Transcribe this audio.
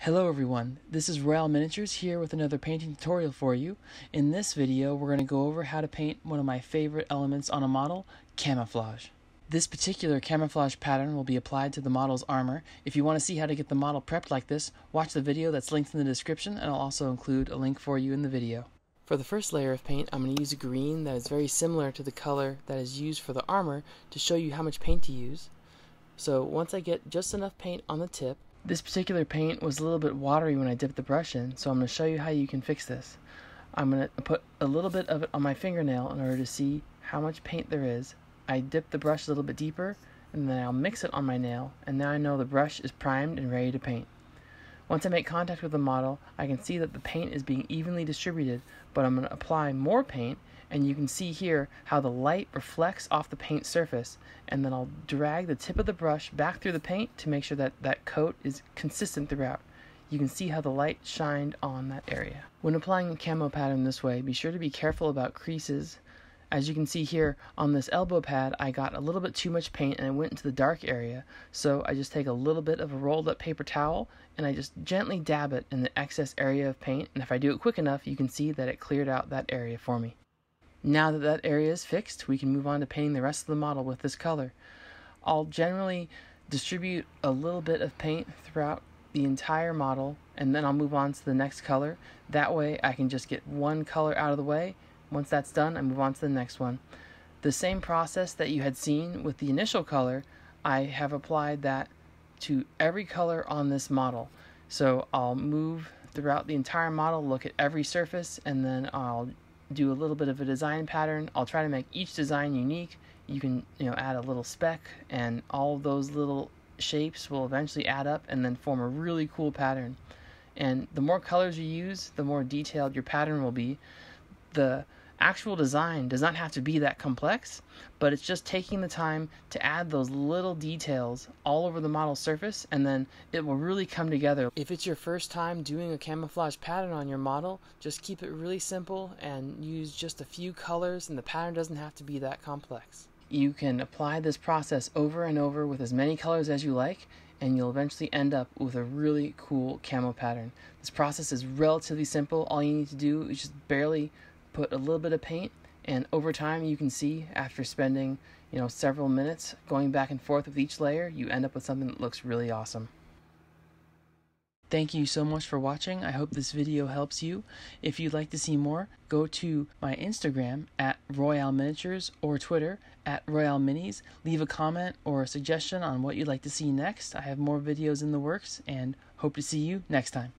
Hello everyone, this is Royale Miniatures here with another painting tutorial for you. In this video we're going to go over how to paint one of my favorite elements on a model, camouflage. This particular camouflage pattern will be applied to the model's armor. If you want to see how to get the model prepped like this, watch the video that's linked in the description, and I'll also include a link for you in the video. For the first layer of paint, I'm going to use a green that is very similar to the color that is used for the armor to show you how much paint to use. So once I get just enough paint on the tip, this particular paint was a little bit watery when I dipped the brush in, so I'm going to show you how you can fix this. I'm going to put a little bit of it on my fingernail in order to see how much paint there is. I dip the brush a little bit deeper, and then I'll mix it on my nail, and now I know the brush is primed and ready to paint. Once I make contact with the model, I can see that the paint is being evenly distributed, but I'm going to apply more paint, and you can see here how the light reflects off the paint surface, and then I'll drag the tip of the brush back through the paint to make sure that that coat is consistent throughout. You can see how the light shined on that area. When applying a camo pattern this way, be sure to be careful about creases. As you can see here on this elbow pad, I got a little bit too much paint and it went into the dark area, so I just take a little bit of a rolled up paper towel and I just gently dab it in the excess area of paint, and if I do it quick enough you can see that it cleared out that area for me. Now that that area is fixed, we can move on to painting the rest of the model with this color. I'll generally distribute a little bit of paint throughout the entire model, and then I'll move on to the next color. That way I can just get one color out of the way. Once that's done, I move on to the next one. The same process that you had seen with the initial color, I have applied that to every color on this model. So I'll move throughout the entire model, look at every surface, and then I'll do a little bit of a design pattern. I'll try to make each design unique. You can add a little speck, and all of those little shapes will eventually add up and then form a really cool pattern. And the more colors you use, the more detailed your pattern will be. The actual design does not have to be that complex, but it's just taking the time to add those little details all over the model surface, and then it will really come together. If it's your first time doing a camouflage pattern on your model, just keep it really simple and use just a few colors, and the pattern doesn't have to be that complex. You can apply this process over and over with as many colors as you like, and you'll eventually end up with a really cool camo pattern. This process is relatively simple. All you need to do is just barely put a little bit of paint, and over time you can see, after spending several minutes going back and forth with each layer, you end up with something that looks really awesome. Thank you so much for watching. I hope this video helps you. If you'd like to see more, go to my Instagram at Royale Miniatures or Twitter at Royale Minis. Leave a comment or a suggestion on what you'd like to see next. I have more videos in the works and hope to see you next time.